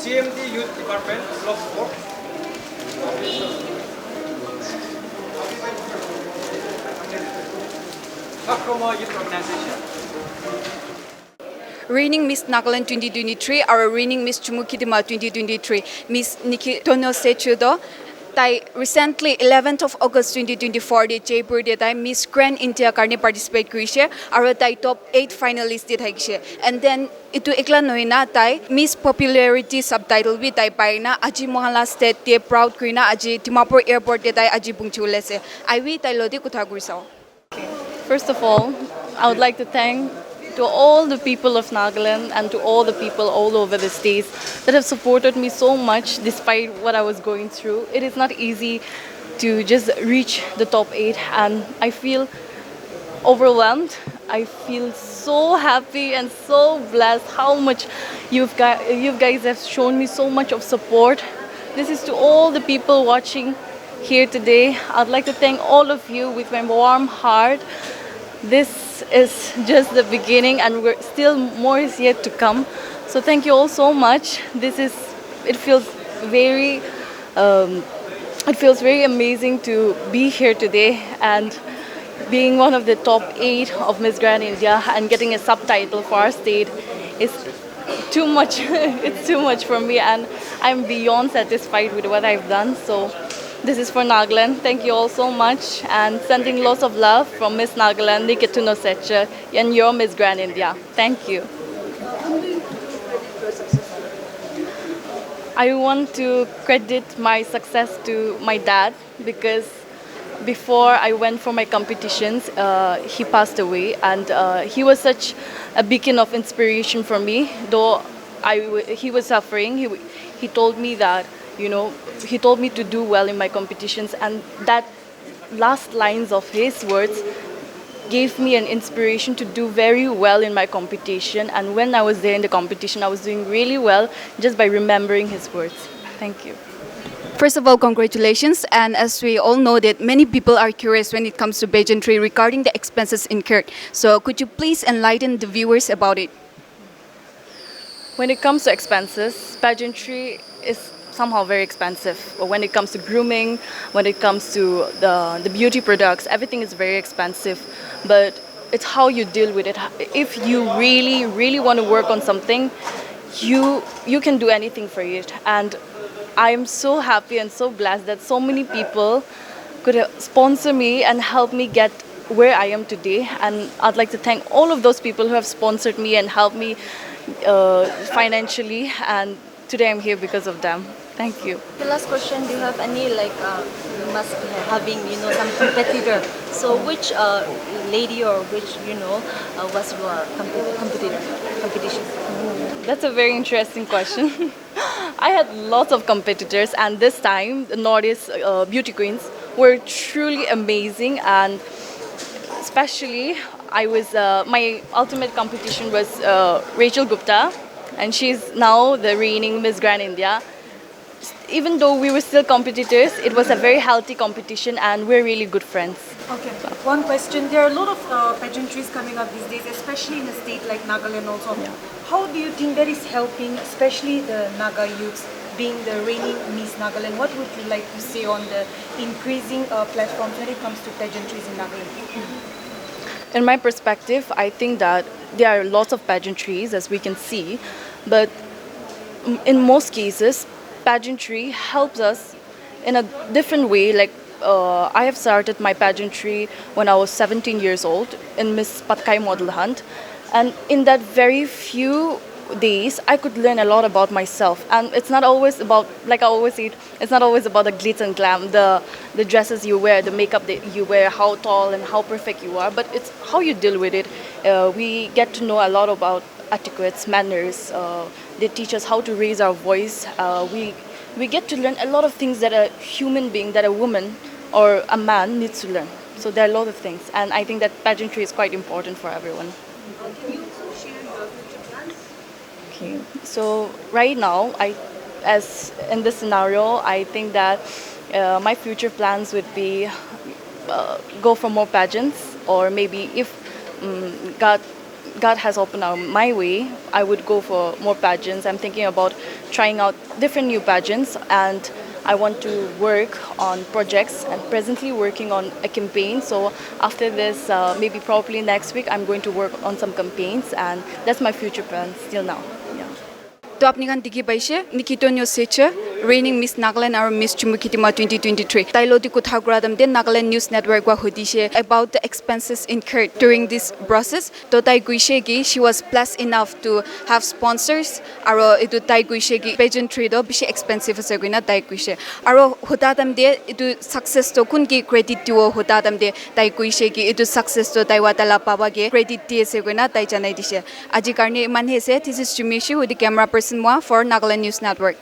CMD Youth Department, Block 4. Hakroma Youth Organization. Reigning Miss Nagaland 2023, our reigning Miss Chumukitima 2023, Miss Neiketuno Sechii tai recently 11th of August 2024 de Jaipur de tai Miss Grand India karne participate kurise aro tai top 8 finalist de thaikise and then itu ekla noina tai Miss Popularity subtitle bi tai paina aji mohala state te proud kuina aji Dimapur airport de tai aji bungchulese I wi tai lodi kutha kurisao. First of all, I would like to thank to all the people of Nagaland and to all the people all over the states that have supported me so much despite what I was going through. It is not easy to just reach the top 8 and I feel overwhelmed. I feel so happy and so blessed how much you guys have shown me so much of support. This is to all the people watching here today. I'd like to thank all of you with my warm heart. This is just the beginning and still more is yet to come. So thank you all so much. It feels very amazing to be here today and being one of the top 8 of Miss Grand India and getting a subtitle for our state is too much. It's too much for me and I'm beyond satisfied with what I've done. So this is for Nagaland. Thank you all so much and sending lots of love from Miss Nagaland, Neiketuno Sechii and your Miss Grand India. Thank you. I want to credit my success to my dad because before I went for my competitions, he passed away and he was such a beacon of inspiration for me. Though he was suffering, he told me that, he told me to do well in my competitions and that last lines of his words gave me an inspiration to do very well in my competition. And when I was there in the competition, I was doing really well just by remembering his words. Thank you. First of all, congratulations. And as we all know that many people are curious when it comes to pageantry regarding the expenses incurred. So could you please enlighten the viewers about it? When it comes to expenses, pageantry is somehow very expensive. When it comes to grooming, when it comes to the beauty products, everything is very expensive. But it's how you deal with it. If you really, really want to work on something, you can do anything for it. And I'm so happy and so blessed that so many people could sponsor me and help me get where I am today. And I'd like to thank all of those people who have sponsored me and helped me financially. And today I'm here because of them. Thank you. The last question, do you have any you must having some competitor? So which lady or which was your competition? That's a very interesting question. I had lots of competitors and this time the Northeast beauty queens were truly amazing and especially my ultimate competition was Rachel Gupta and she's now the reigning Miss Grand India. Even though we were still competitors, it was a very healthy competition and we're really good friends. Okay, one question. There are a lot of pageantries coming up these days, especially in a state like Nagaland also. Yeah. How do you think that is helping, especially the Naga youths, being the reigning Miss Nagaland? What would you like to say on the increasing platforms when it comes to pageantries in Nagaland? In my perspective, I think that there are lots of pageantries, as we can see, but in most cases, pageantry helps us in a different way. Like I have started my pageantry when I was 17 years old in Miss Patkai Model Hunt, and in that very few days I could learn a lot about myself. And it's not always about, like I always say, it's not always about the glitz and glam, the dresses you wear, the makeup that you wear, how tall and how perfect you are, but it's how you deal with it. We get to know a lot about etiquettes, manners. They teach us how to raise our voice. We get to learn a lot of things that a human being, that a woman or a man needs to learn. So there are a lot of things, and I think that pageantry is quite important for everyone. Can you also share your future plans? Okay, so right now, as in this scenario, I think that my future plans would be go for more pageants, or maybe if God God has opened out my way, I would go for more pageants. I'm thinking about trying out different new pageants, and I want to work on projects and presently working on a campaign. So after this, maybe probably next week, I'm going to work on some campaigns, and that's my future plan still now. Yeah. तो आपनी kan dikhi paise Neiketuno Sechii reigning Miss Nagaland or Miss Chumukitima 2023 tailo di kotha kuradam de Nagaland News Network wa hodise about the expenses incurred during this process to tai guise ki she was blessed enough to have sponsors aro etu tai guise ki pageantry do bishi expensive ase goina tai guise aro hotadam de etu success to kun ki credit dio hotadam de tai guise ki etu success to tai watala paba ge credit di ase goina tai janai dise aji karne man hese this is Jumishi with the camera person for Nagaland News Network.